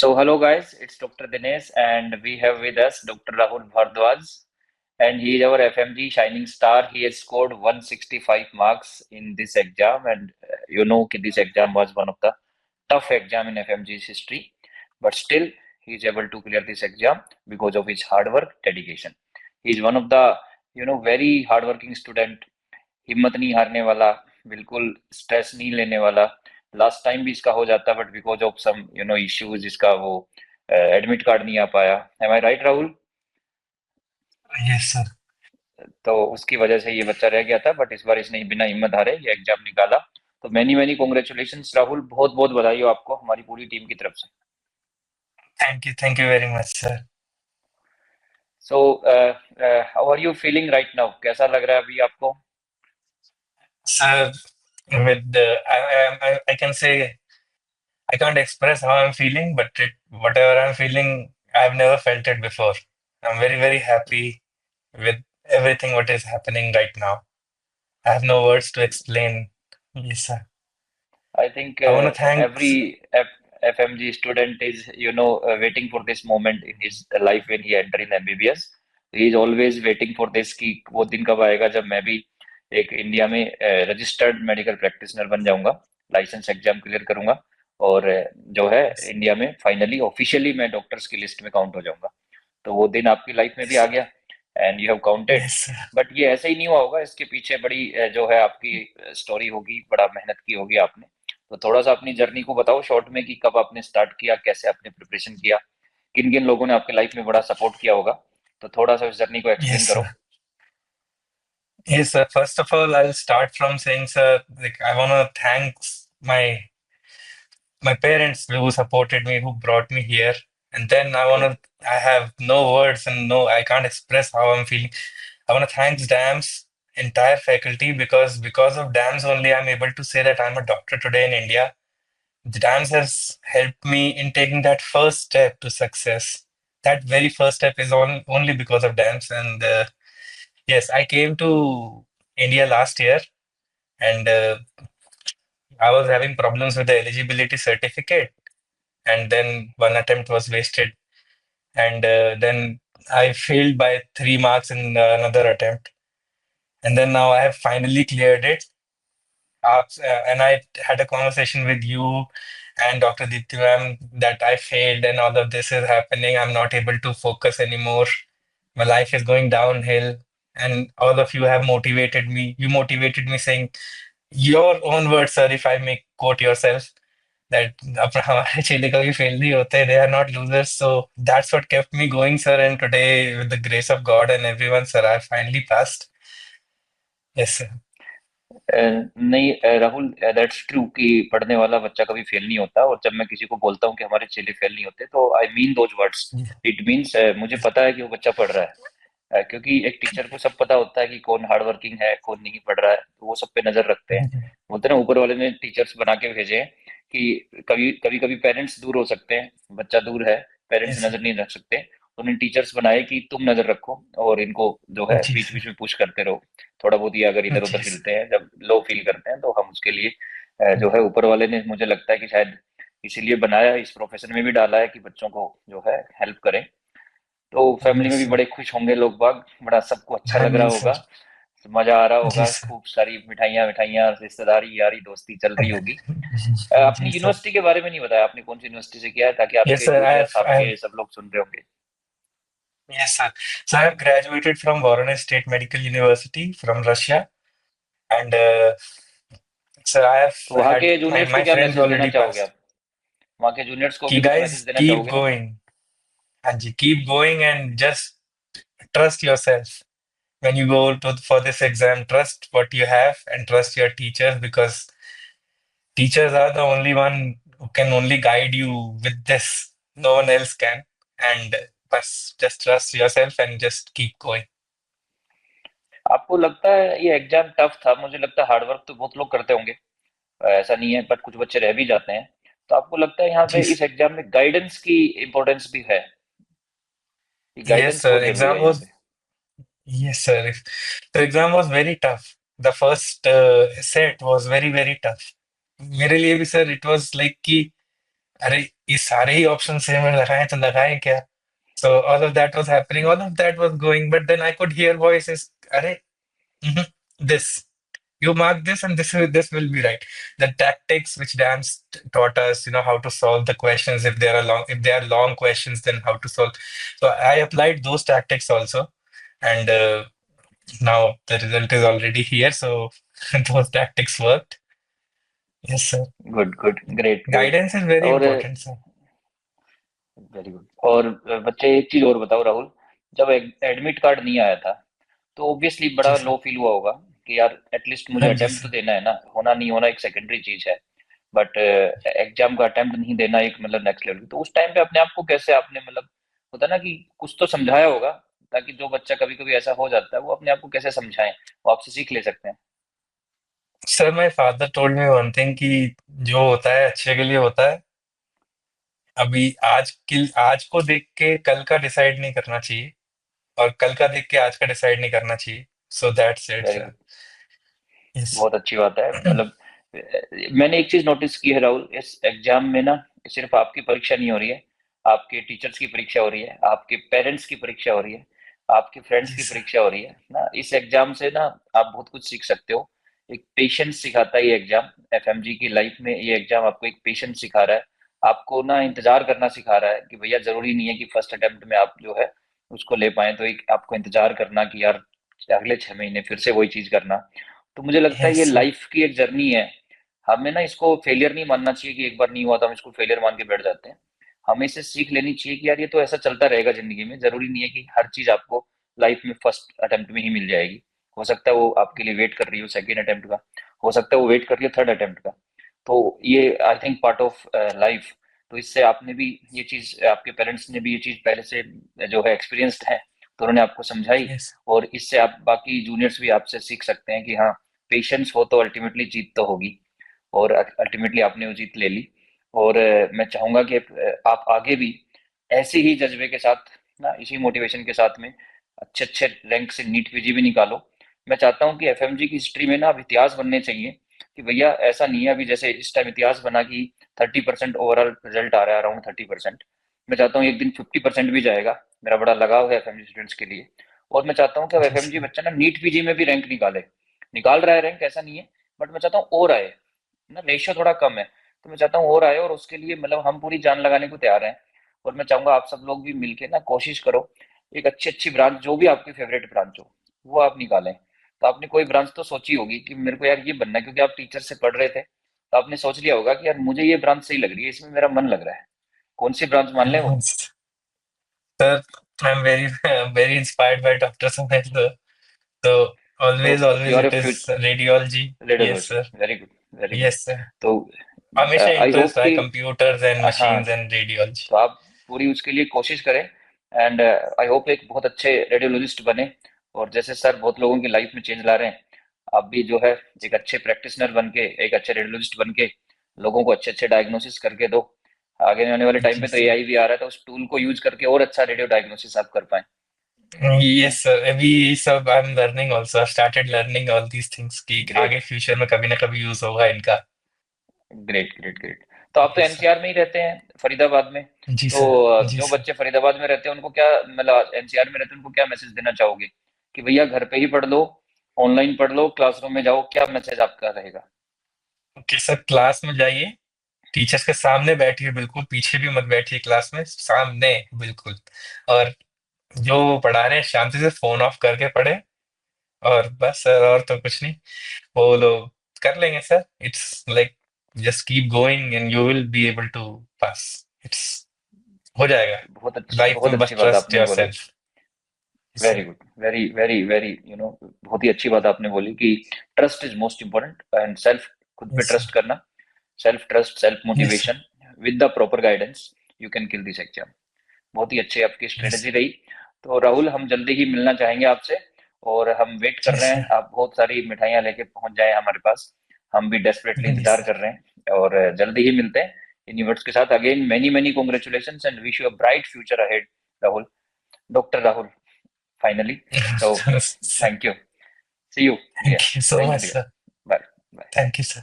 So, hello guys, it's Dr. Dinesh, and we have with us Dr. Rahul Bhardwaj, and he is our FMG shining star. He has scored 165 marks in this exam, and this exam was one of the tough exam in FMG's history, but still he is able to clear this exam because of his hard work, dedication. He is one of the very hardworking student, हिम्मत नहीं हारने वाला, बिल्कुल stress नहीं लेने वाला। Last time भी इसका हो जाता but because of some issues इसका वो एडमिट कार्ड नहीं आ पाया। Am I right Rahul? Yes, sir. तो उसकी वजह से ये बच्चा रह गया था, बट इस बार इसने बिना हिम्मत हारे ये एग्जाम निकाला। तो मैनी मैनी कॉन्ग्रेचुलेशन राहुल, बहुत बहुत बधाई हो आपको हमारी पूरी टीम की तरफ से। Thank you very much, sir. So how are you feeling right now? कैसा लग रहा है अभी आपको? Sir, with I can say I can't express how I'm feeling, but whatever I'm feeling, I've never felt it before. I'm very, very happy with everything what is happening right now. I have no words to explain. Yes, sir. I think I want to thank. every FMG student is, waiting for this moment in his life when he enter in MBBS. He is always waiting for this कि वो दिन कब आएगा जब मैं भी एक India में रजिस्टर्ड मेडिकल प्रैक्टिशनर बन जाऊंगा, लाइसेंस एग्जाम क्लियर करूंगा और जो है Yes, इंडिया में फाइनली ऑफिशियली मैं डॉक्टर्स की लिस्ट में काउंट हो जाऊंगा। तो वो दिन आपकी लाइफ में भी आ yes, गया and you have counted. yes, sir. But ये ऐसे ही नहीं हुआ होगा, इसके पीछे बड़ी जो है आपकी स्टोरी होगी, बड़ा मेहनत की होगी आपने। तो थोड़ा सा अपनी जर्नी को बताओ शॉर्ट में कि कब आपने स्टार्ट किया, कैसे आपने प्रिपरेशन किया, किन किन लोगों ने आपके लाइफ में बड़ा सपोर्ट किया होगा। तो थोड़ा सा इस जर्नी को एक्सप्लेन Yes, करो। sir. Yes, sir. First of all, I'll start from saying, sir, like I want to thank my parents who supported me, who brought me here. And then True. I have no words and no, I can't express how I'm feeling. I want to thank DAMS entire faculty because of DAMS only I'm able to say that I'm a doctor today in India. The DAMS has helped me in taking that first step to success. That very first step is only because of DAMS. And yes, I came to India last year and I was having problems with the eligibility certificate and then one attempt was wasted and then I failed by 3 marks in another attempt and then now I have finally cleared it. And I had a conversation with you and Dr. Deepti ma'am that I failed and all of this is happening. I'm not able to focus anymore. My life is going downhill. And all of you have motivated me. You motivated me saying your own words, sir, if I may quote yourself, that अपना हमारे चेले कभी fail नहीं होते, they are not losers. So that's what kept me going, sir. And today, with the grace of God and everyone, sir, I finally passed. Yes, sir. नहीं Rahul, that's true कि पढ़ने वाला बच्चा कभी फेल नहीं होता, और जब मैं किसी को बोलता हूँ कि हमारे चेले फेल नहीं होते तो I mean those words. Yeah. It means मुझे पता है कि वो बच्चा पढ़ रहा है। क्योंकि एक टीचर को सब पता होता है कि कौन हार्ड वर्किंग है, कौन नहीं पढ़ रहा है, तो वो सब पे नजर रखते हैं। बोलते हैं ना, ऊपर वाले ने टीचर्स बना के भेजे हैं कि कभी कभी कभी पेरेंट्स दूर हो सकते हैं, बच्चा दूर है, पेरेंट्स Yes, sir. नजर नहीं रख सकते, तो उन्हें टीचर्स बनाए कि तुम नजर रखो और इनको जो है जी बीच सर। बीच में पुश करते रहो। थोड़ा बहुत ये अगर इधर जी उधर सर। हिलते हैं, जब लो फील करते हैं, तो हम उसके लिए जो है ऊपर वाले ने, मुझे लगता है कि शायद इसीलिए बनाया है, इस प्रोफेशन में भी डाला है कि बच्चों को जो है हेल्प करें। तो फैमिली में यस भी सर। बड़े खुश होंगे लोग बाग, बड़ा सबको अच्छा हाँ लग रहा जी होगा, सर। मजा आ रहा जी होगा, सर। खूब सारी मिठाइयाँ मिठाइयाँ, रिश्तेदारी यारी दोस्ती चल रही होगी। अपनी जी सर। यूनिवर्सिटी के बारे में नहीं बताया, आपने कौन सी यूनिवर्सिटी से किया है, ताकि यस आपके सर, जूनियर्स आपके सब लोग सुन रहे होंगे। yes sir. So I have graduated from Voronezh State Medical University from Russia, and sir, I have तो वहाँ had के जूनियर्स को my क्या friends मैसेज देना already चाहोगे passed. आप? वहाँ के जूनियर्स को भी Ki कुछ मैसेज guys देना keep चाहोगे? going. And keep going and just trust yourself. When you go for this exam, trust what you have and trust your teachers because teachers are the only one who can only guide you with this. No one else can. And just trust yourself and just keep going. आपको लगता है ये exam tough था? मुझे लगता है hard work तो बहुत लोग करते होंगे, ऐसा नहीं है, बट कुछ बच्चे रह भी जाते हैं। तो आपको लगता है यहाँ पे Yes, इस एग्जाम में गाइडेंस की इम्पोर्टेंस भी है, कि yes, गाइडेंस sir. बहुत जरूरी है यहाँ पे? Yes, sir. The exam was very tough. The first set was very, very tough. मेरे लिए भी sir, it was like कि अरे ये सारे ही ऑप्शन सेम में लगाए तो लगाए क्या? So all of that was happening, all of that was going, but then I could hear voices. Arey, this. You mark this, and this will be right. The tactics which Dams taught us, how to solve the questions if they are long questions, then how to solve. So I applied those tactics also, and now the result is already here. So those tactics worked. Yes, sir. Good good, great great. Guidance is very और important, sir. Very good. और बच्चे एक चीज और बताओ राहुल, जब admit card नहीं आया था तो ऑब्वियसली जी बड़ा सर। लो फील हुआ होगा कि यार एटलीस्ट मुझे हाँ जी अटेम्प्ट तो सर। देना है ना, होना नहीं होना एक सेकेंडरी चीज है, बट एग्जाम का अटेम्प्ट नहीं देना एक मतलब नेक्स्ट लेवल। तो उस टाइम पे अपने आप को कैसे आपने मतलब, होता ना कि कुछ तो समझाया होगा, ताकि जो बच्चा कभी कभी ऐसा हो जाता है वो अपने आप को कैसे समझाएं, वो आपसे सीख ले सकते हैं। Sir my father told me one thing कि जो होता है अच्छे के लिए होता है। अभी आज को देख के कल का डिसाइड नहीं करना चाहिए, और कल का देख के आज का डिसाइड नहीं करना चाहिए। So that's it very sir. Good. Yes. बहुत अच्छी बात है। मतलब मैंने एक चीज नोटिस की है राहुल, इस एग्जाम में ना सिर्फ आपकी परीक्षा नहीं हो रही है, आपके टीचर्स की परीक्षा हो रही है, आपके पेरेंट्स की परीक्षा हो रही है, आपके फ्रेंड्स की यस सर। परीक्षा हो रही है ना। इस एग्जाम से ना आप बहुत कुछ सीख सकते हो। एक पेशेंस सिखाता है ये एग्जाम, एफएमजी की लाइफ में ये एग्जाम आपको एक पेशेंस सिखा रहा है, आपको ना इंतजार करना सिखा रहा है कि भैया जरूरी नहीं है कि फर्स्ट अटेम्प्ट में आप जो है उसको ले पाए, तो एक आपको इंतजार करना कि यार अगले 6 महीने फिर से वही चीज करना। तो मुझे लगता है यस ये सर। लाइफ की एक जर्नी है। हमें ना इसको फेलियर नहीं मानना चाहिए कि एक बार नहीं हुआ तो हम इसको फेलियर मान के बैठ जाते हैं। हमें इससे सीख लेनी चाहिए कि यार ये तो ऐसा चलता रहेगा जिंदगी में, जरूरी नहीं है कि हर चीज आपको लाइफ में फर्स्ट अटेम्प्ट में ही मिल जाएगी। हो सकता है वो आपके लिए वेट कर रही हो सेकेंड अटेम्प्ट का, हो सकता है वो वेट कर रही हो थर्ड अटेम्प्ट का। तो ये I think part of life. तो इससे आपने भी ये चीज, आपके पेरेंट्स ने भी ये चीज पहले से जो है एक्सपीरियंस्ड है, तो उन्होंने आपको समझाई। यस। और इससे आप बाकी जूनियर्स भी आपसे सीख सकते हैं कि हाँ, पेशेंस हो तो अल्टीमेटली जीत तो होगी। और अल्टीमेटली आपने वो जीत ले ली। और मैं चाहूंगा कि आप आगे भी ऐसे ही जज्बे के साथ ना, इसी मोटिवेशन के साथ में अच्छे अच्छे रैंक से नीट पीजी भी निकालो। मैं चाहता हूँ कि एफएमजी की हिस्ट्री में ना अब इतिहास बनने चाहिए कि भैया ऐसा नहीं है, अभी जैसे इस टाइम इतिहास बना कि 30% ओवरऑल रिजल्ट आ रहा है, अराउंड 30%। मैं चाहता हूँ एक दिन 50% भी जाएगा। मेरा बड़ा लगाव है एफएमजी स्टूडेंट्स के लिए। और मैं चाहता हूँ कि अब जी एफएमजी सर। बच्चा ना नीट पीजी में भी रैंक निकाले, निकाल रहा है रैंक, ऐसा नहीं है, बट मैं चाहता हूँ और आए ना। रेशियो थोड़ा कम है, तो मैं चाहता हूँ और आए, और उसके लिए मतलब हम पूरी जान लगाने को तैयार हैं। और मैं चाहूंगा आप सब लोग भी मिलके ना कोशिश करो, एक अच्छी अच्छी ब्रांच जो भी आपकी फेवरेट ब्रांच हो वो आप निकालें। तो आपने कोई ब्रांच तो सोची होगी कि मेरे को यार ये बनना है, क्योंकि आप टीचर से पढ़ रहे थे तो आपने सोच लिया होगा कि यार मुझे ये ब्रांच सही लग रही है, इसमें मेरा मन लग रहा है। कौन सी ब्रांच मान ले वो? Sir I am very very inspired by doctor Samay sir. तो तो always you always are a it is radiology. Yes radiologist, sir. Very good very good. Yes sir. तो हमेशा आई होप इंटरेस्ट रहा है कि कंप्यूटर्स एंड हाँ, machines and radiology. तो आप पूरी उसके लिए कोशिश करें। एंड आई होप एक बहुत अच्छे रेडियोलॉजिस्ट बने। और जैसे सर बहुत लोगों की लाइफ में चेंज ला रहे हैं, आप भी जो है एक अच्छे प्रैक्टिशनर बन के, एक अच्छे रेडियोलॉजिस्ट बन के लोगों को अच्छे अच्छे डायग्नोसिस करके दो। आगे आने वाले टाइम जी पे तो सर। एआई भी आ रहा है, तो उस टूल को यूज करके और अच्छा रेडियो डायग्नोसिस आप कर पाए। यस सर, अभी सब I am learning also, I started learning all these things कि ग्रेट आगे फ्यूचर में कभी ना कभी यूज होगा इनका। Great great great. तो आप तो यस सर। एनसीआर में ही रहते हैं, फरीदाबाद में। जी तो सर। जी जो सर। बच्चे फरीदाबाद में रहते हैं उनको क्या, मतलब एनसीआर में रहते हैं उनको क्या मैसेज देना चाहोगे कि भैया घर पे ही पढ़ लो, ऑनलाइन पढ़ लो, क्लासरूम में जाओ, क्या मैसेज आपका रहेगा? ओके सर, क्लास में जाइए, टीचर्स के सामने बैठिए, बिल्कुल पीछे भी मत बैठिए, क्लास में सामने बिल्कुल। और जो वो पढ़ा रहे हैं शांति से फोन ऑफ करके पढ़े, और बस सर, और तो कुछ नहीं। वो लोग कर लेंगे sir. It's like just keep going and you will be able to pass. It's हो जाएगा। लाइफ बहुत में अच्छी बस बात ट्रस्ट आपने योर बोली। Self. Very sir. Good, very very very बहुत ही अच्छी बात आपने बोली कि trust is most important, and self, खुद पे यस सर। ट्रस्ट करना, self trust, self yes sir. Motivation with the proper guidance, you can kill this exam. बहुत ही अच्छी आपकी यस। स्ट्रेटेजी रही। तो राहुल, हम जल्दी ही मिलना चाहेंगे आपसे, और हम वेट कर जी रहे हैं सर। आप बहुत सारी मिठाइयाँ लेके पहुंच जाए हमारे पास। हम भी डेस्परेटली यस इंतजार सर। कर रहे हैं, और जल्दी ही मिलते हैं इन वर्ड्स के साथ। Again many many congratulation and wish you a bright future ahead Rahul, doctor Rahul, finally. तो sir, thank you, see you, thank you so thank much you, sir. Bye bye. Thank you sir.